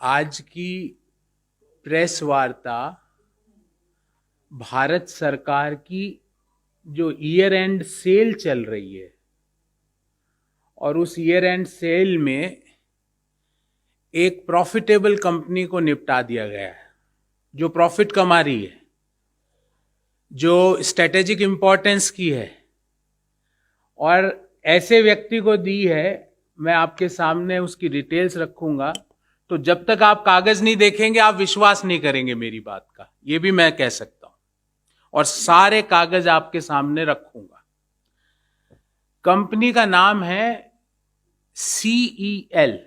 आज की प्रेस वार्ता भारत सरकार की जो ईयर एंड सेल चल रही है और उस ईयर एंड सेल में एक प्रॉफिटेबल कंपनी को निपटा दिया गया है जो प्रॉफिट कमा रही है, जो स्ट्रेटेजिक इंपॉर्टेंस की है और ऐसे व्यक्ति को दी है। मैं आपके सामने उसकी डिटेल्स रखूंगा, तो जब तक आप कागज नहीं देखेंगे आप विश्वास नहीं करेंगे मेरी बात का, ये भी मैं कह सकता हूं। और सारे कागज आपके सामने रखूंगा। कंपनी का नाम है CEL,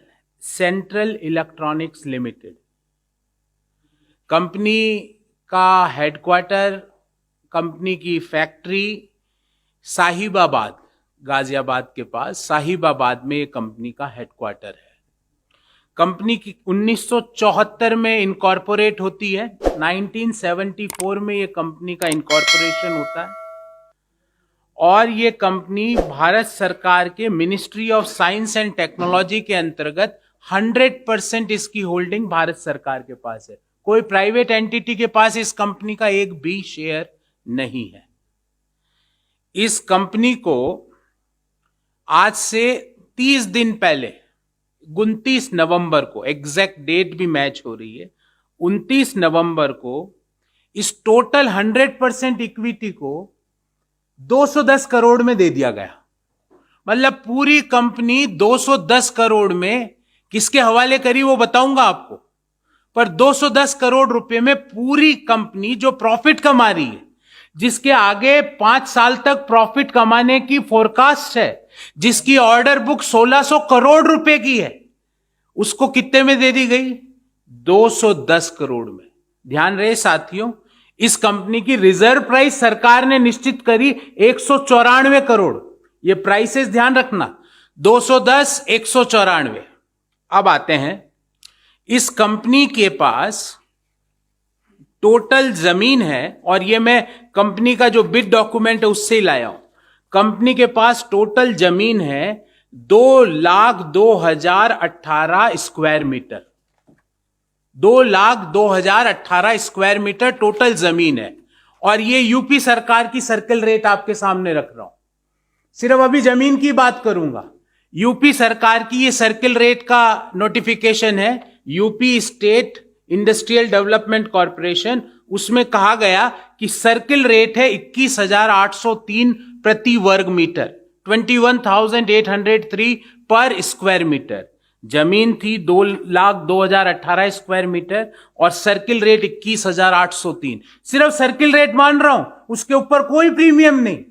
central electronics limited. Company का हेडक्वार्टर, कंपनी की फैक्ट्री साहिबाबाद, गाजियाबाद के पास साहिबाबाद में ये कंपनी का हेडक्वार्टर है। कंपनी की 1974 में इनकॉर्पोरेट होती है। 1974 में ये कंपनी का इनकॉर्पोरेशन होता है और ये कंपनी भारत सरकार के ministry of science and technology के अंतर्गत 100% इसकी होल्डिंग भारत सरकार के पास है। कोई प्राइवेट एंटिटी के पास इस कंपनी का एक भी शेयर नहीं है। इस कंपनी को आज से 30 दिन पहले 29 नवंबर को, एग्जैक्ट डेट भी मैच हो रही है, 29 नवंबर को इस टोटल 100% इक्विटी को 210 करोड़ में दे दिया गया। मतलब पूरी कंपनी 210 करोड़ में किसके हवाले करी वो बताऊंगा आपको, पर 210 करोड़ रुपए में पूरी कंपनी जो प्रॉफिट कमा रही है, जिसके आगे 5 साल तक प्रॉफिट कमाने की फोरकास्ट है, जिसकी ऑर्डर बुक 1600 करोड़ रुपए की है, उसको कितने में दे दी गई? 210 करोड़ में। ध्यान रहे साथियों, इस कंपनी की रिजर्व प्राइस सरकार ने निश्चित करी 194 करोड़। ये प्राइसेस ध्यान रखना, 210, 194। अब आते हैं, इस कंपनी के पास टोटल जमीन है, और ये मैं कंपनी का जो बिड डॉक्यूमेंट है उससे ही लाया हूं। कंपनी के पास टोटल जमीन है 2,02,018 square metre. 2,02,018 square metre total जमीन है। और ये यूपी सरकार की सर्किल रेट आपके सामने रख रहा हूं। सिर्फ अभी जमीन की बात करूंगा। यूपी सरकार की ये सर्किल रेट का नोटिफिकेशन है, UP state industrial development corporation. उसमें कहा गया कि सर्किल रेट है 21,803 प्रति वर्ग मीटर, 21,803 पर स्क्वायर मीटर। जमीन थी 2,02,018 स्क्वायर मीटर और सर्किल रेट 21,803। सिर्फ सर्किल रेट मान रहा हूं, उसके ऊपर कोई प्रीमियम नहीं।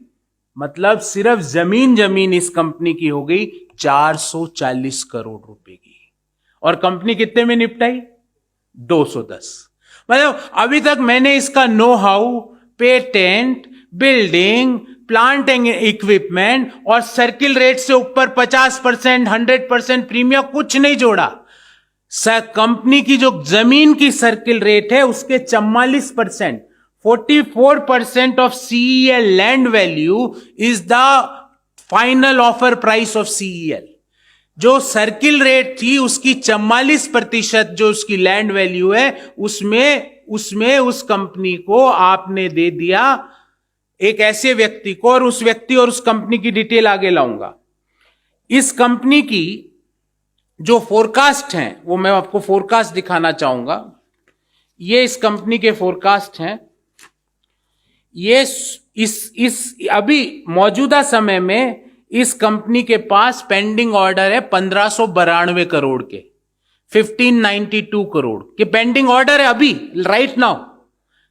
मतलब सिर्फ जमीन इस कंपनी की हो गई 440 करोड़ रुपए की। और कंपनी कितने में निपटाई? 210। मतलब अभी तक मैंने इसका know how, patent, building, plant and equipment और सर्किल रेट से ऊपर 50%, 100% प्रीमियम कुछ नहीं जोड़ा। कंपनी की जो जमीन की सर्किल रेट है उसके 44%, 44% of CEL land value is the final offer price of CEL। जो सर्किल रेट थी उसकी 44% जो उसकी लैंड वैल्यू है, उसमें उस कंपनी को आपने दे दिया एक ऐसे व्यक्ति को, और उस व्यक्ति और उस कंपनी की डिटेल आगे लाऊंगा। इस कंपनी की जो फोरकास्ट हैं वो मैं आपको फोरकास्ट दिखाना चाहूंगा। ये इस कंपनी के फोरकास्ट हैं। ये इस अभी मौजूदा समय में इस कंपनी के पास पेंडिंग ऑर्डर है 1592 करोड़ के, 1592 करोड़ के पेंडिंग ऑर्डर है अभी राइट नाउ।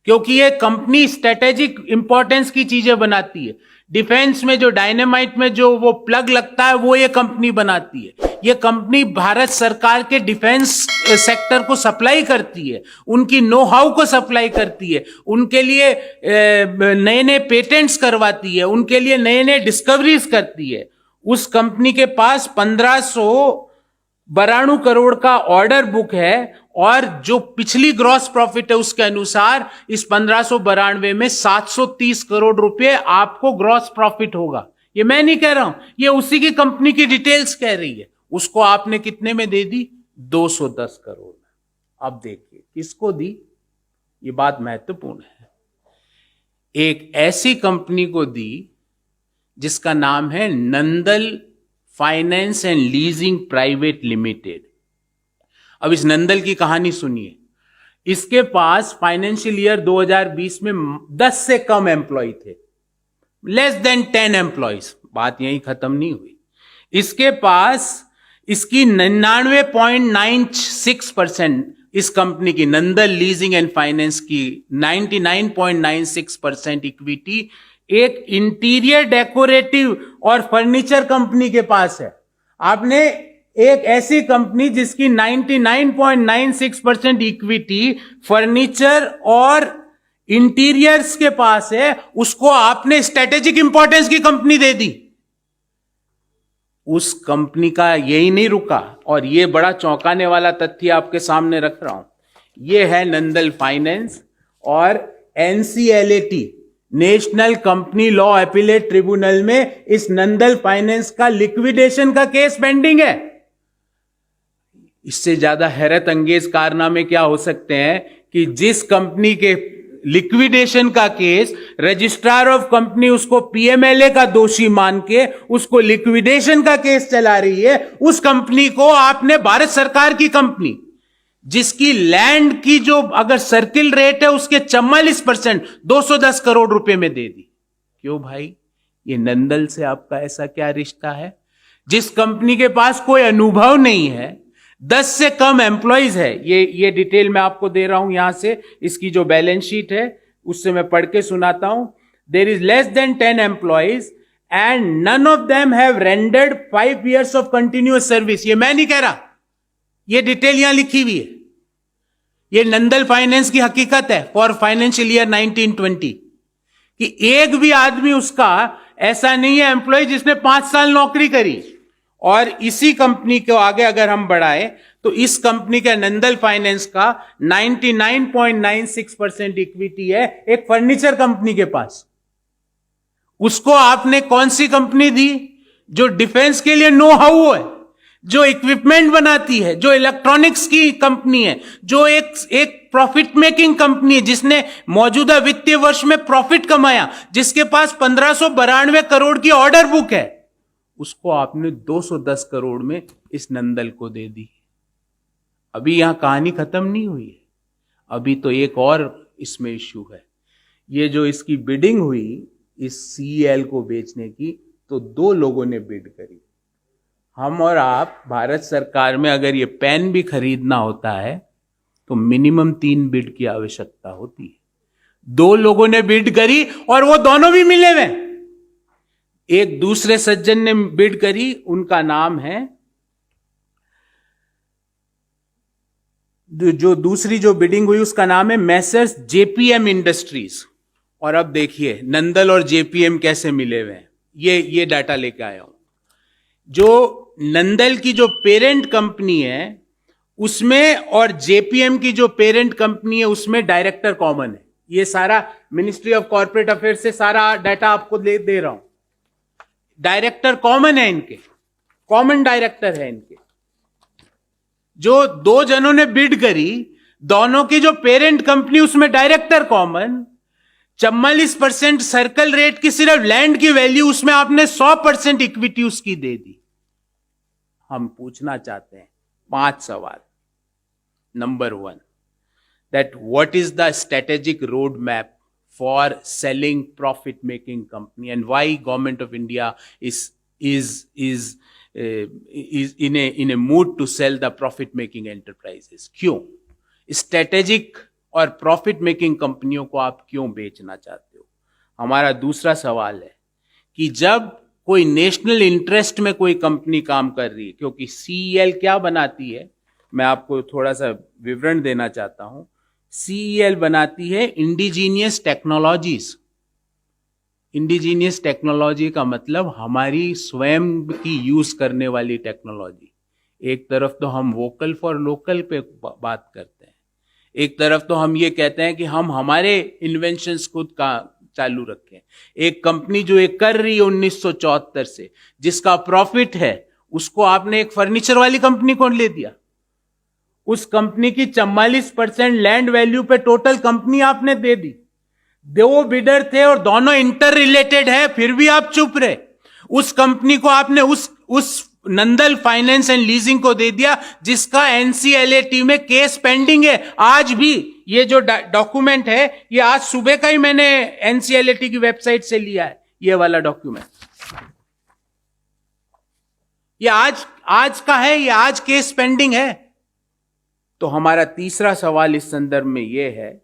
क्योंकि ये कंपनी स्ट्रेटेजिक इंपॉर्टेंस की चीजें बनाती है। डिफेंस में जो डायनेमाइट में जो वो प्लग लगता है वो ये कंपनी बनाती है। ये कंपनी भारत सरकार के डिफेंस सेक्टर को सप्लाई करती है, उनकी नो हाउ को सप्लाई करती है, उनके लिए नए नए पेटेंट्स करवाती है, उनके लिए नए नए डिस्कवरीज करती है। उस कंपनी के पास 1592 करोड़ का ऑर्डर बुक है और जो पिछली ग्रॉस प्रॉफिट है उसके अनुसार इस 1592 में 730 करोड़ रुपए आपको ग्रॉस प्रॉफिट होगा। ये मैं नहीं कह रहा हूं, ये उसी की कंपनी की डिटेल्स कह रही है। उसको आपने कितने में दे दी? 210 करोड़। अब देखिए किसको दी, ये बात महत्वपूर्ण है। एक ऐसी कंपनी को दी जिसका नाम है Nandal finance and leasing private limited. अब इस नंदल की कहानी सुनिए। इसके पास फाइनेंशियल ईयर 2020 में 10 से कम एम्प्लॉय थे, लेस देन 10 एम्प्लॉयज। बात यहीं खत्म नहीं हुई। इसके पास इसकी 99.96% इस कंपनी की नंदल लीजिंग एंड फाइनेंस की 99.96% इक्विटी एक इंटीरियर डेकोरेटिव और फर्नीचर कंपनी के पास है। आपने एक ऐसी कंपनी जिसकी 99.96% इक्विटी फर्नीचर और इंटीरियर्स के पास है, उसको आपने स्ट्रेटेजिक इंपॉर्टेंस की कंपनी दे दी। उस कंपनी का यही नहीं रुका, और यह बड़ा चौंकाने वाला तथ्य आपके सामने रख रहा हूं। यह है नंदल फाइनेंस और NCLAT national company law appellate tribunal में इस नंदल फाइनेंस का लिक्विडेशन का केस पेंडिंग है। इससे ज्यादा हैरत अंगेज कारनामे क्या हो सकते हैं कि जिस कंपनी के लिक्विडेशन का केस रजिस्ट्रार ऑफ कंपनी उसको पीएमएलए का दोषी मान के उसको लिक्विडेशन का केस चला रही है, उस कंपनी को आपने भारत सरकार की कंपनी जिसकी लैंड की जो अगर सर्किल रेट है उसके 44% 210 करोड़ रुपए में दे दी। क्यों भाई, ये नंदल से आपका ऐसा क्या रिश्ता है? जिस कंपनी के पास कोई अनुभव नहीं है, 10 से कम एम्प्लॉइज है, ये डिटेल मैं आपको दे रहा हूं यहां से, इसकी जो बैलेंस शीट है उससे मैं पढ़ के सुनाता हूं। There is less than 10 employees and none of them have rendered 5 years of continuous service. ये मैं नहीं कह रहा, ये डिटेल यहां लिखी हुई है। ये नंदल फाइनेंस की हकीकत है फॉर फाइनेंशियल ईयर 1920 कि एक भी आदमी उसका ऐसा नहीं है एम्प्लॉय जिसने 5 साल नौकरी करी। और इसी कंपनी को आगे अगर हम बढ़ाएं तो इस कंपनी का नंदल फाइनेंस का 99.96% इक्विटी है एक फर्नीचर कंपनी के पास। उसको आपने कौन सी कंपनी दी? जो डिफेंस के लिए नो हाउ है, जो इक्विपमेंट बनाती है, जो इलेक्ट्रॉनिक्स की कंपनी है, जो एक प्रॉफिट मेकिंग कंपनी है, जिसने मौजूदा वित्तीय वर्ष में प्रॉफिट कमाया, जिसके पास 1592 करोड़ की ऑर्डर बुक है, उसको आपने 210 करोड़ में इस नंदल को दे दी। अभी यहां कहानी खत्म नहीं हुई है, अभी तो एक और इसमें इश्यू है। ये जो इसकी बिडिंग हुई इस सीईएल को बेचने की, तो 2 लोगों ने बिड करी। हम और आप भारत सरकार में अगर ये पेन भी खरीदना होता है तो मिनिमम 3 बिड की आवश्यकता होती है। 2 लोगों ने बिड करी और वो दोनों भी मिले हुए। एक दूसरे सज्जन ने बिड करी, उनका नाम है, जो दूसरी जो बिडिंग हुई उसका नाम है मैसर्स जेपीएम इंडस्ट्रीज। और अब देखिए नंदल और जेपीएम कैसे मिले हुए हैं, ये डाटा लेके आया हूं। जो नंदल की जो पेरेंट कंपनी है उसमें और जेपीएम की जो पेरेंट कंपनी है उसमें डायरेक्टर कॉमन है। ये सारा मिनिस्ट्री ऑफ कॉर्पोरेट अफेयर्स से सारा डाटा आपको दे रहा हूं। डायरेक्टर कॉमन है, इनके कॉमन डायरेक्टर है इनके। जो 2 जनों ने बिड करी, दोनों की जो पेरेंट कंपनी उसमें डायरेक्टर कॉमन, 44% सर्कल रेट की सिर्फ लैंड की वैल्यू, उसमें आपने 100% इक्विटी उसकी दे दी। हम पूछना चाहते हैं 5 सवाल। Number 1, that what is the strategic road map for selling profit making company and why government of India is in a mood to sell the profit making enterprises? क्यों स्ट्रेटेजिक और प्रॉफिट मेकिंग कंपनियों को आप क्यों बेचना चाहते हो? हमारा दूसरा सवाल है कि जब कोई नेशनल इंटरेस्ट में कोई कंपनी काम कर रही है, क्योंकि सीईएल क्या बनाती है, मैं आपको थोड़ा सा विवरण देना चाहता हूं। सीईएल बनाती है इंडिजीनियस टेक्नोलॉजीज। इंडिजीनियस टेक्नोलॉजी का मतलब हमारी स्वयं की यूज करने वाली टेक्नोलॉजी। एक तरफ तो हम वोकल फॉर लोकल पे बात करते हैं, एक तरफ तो हम ये कहते हैं कि हम हमारे इन्वेंशंस खुद का चालू रखें। एक कंपनी जो एक कर रही है 1974 से, जिसका प्रॉफिट है, उसको आपने एक फर्नीचर वाली कंपनी को ले दिया। उस कंपनी की 44% लैंड वैल्यू पे टोटल कंपनी आपने दे दी। दो बिडर थे और दोनों इंटर रिलेटेड है, फिर भी आप चुप रहे। उस कंपनी को आपने उस नंदल फाइनेंस एंड लीजिंग को दे दिया, जिसका एनसीएलएटी में केस पेंडिंग है आज भी। ये जो डॉक्यूमेंट है, ये आज सुबह का ही मैंने एनसीएलएटी की वेबसाइट से लिया है, ये वाला डॉक्यूमेंट। ये आज का है, ये आज केस पेंडिंग है। तो हमारा तीसरा सवाल इस संदर्भ में यह है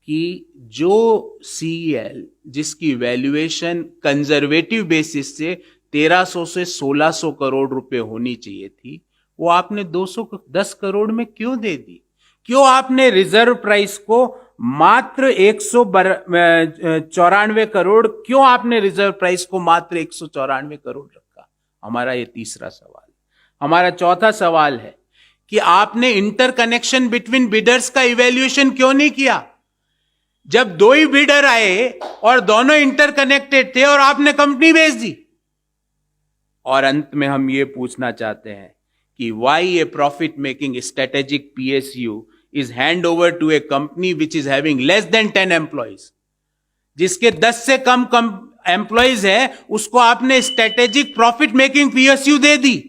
कि जो सीईएल जिसकी वैल्यूएशन कंजर्वेटिव बेसिस से 1300 से 1600 करोड़ रुपए होनी चाहिए थी, वो आपने 210 करोड़ में क्यों दे दी? क्यों आपने रिजर्व प्राइस को मात्र 194 करोड़, क्यों आपने रिजर्व प्राइस को मात्र 194 करोड़ रखा? हमारा ये तीसरा सवाल। हमारा चौथा सवाल है कि आपने इंटरकनेक्शन बिटवीन बिडर्स का इवैल्यूएशन क्यों नहीं किया? जब दो ही बिडर आए और दोनों इंटरकनेक्टेड थे और आपने कंपनी बेच दी। और अंत में हम ये पूछना चाहते हैं कि why a profit making strategic PSU is hand over to a company which is having less than 10 employees, जिसके 10 से कम एम्प्लॉइज है, उसको आपने स्ट्रेटेजिक प्रॉफिट मेकिंग पीएसयू दे दी।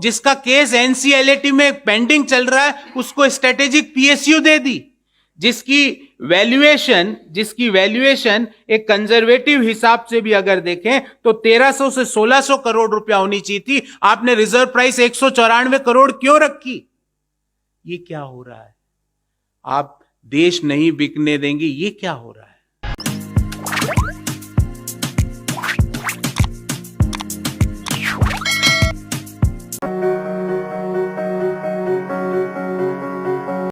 जिसका केस एनसीएलएटी में पेंडिंग चल रहा है, उसको स्ट्रेटेजिक पीएसयू दे दी। जिसकी वैल्यूएशन एक कंजर्वेटिव हिसाब से भी अगर देखें तो 1300 से 1600 करोड़ रुपया होनी चाहिए थी। आपने रिजर्व प्राइस 194 करोड़ क्यों रखी? ये क्या हो रहा है? आप देश नहीं बिकने देंगे, ये क्या हो रहा है?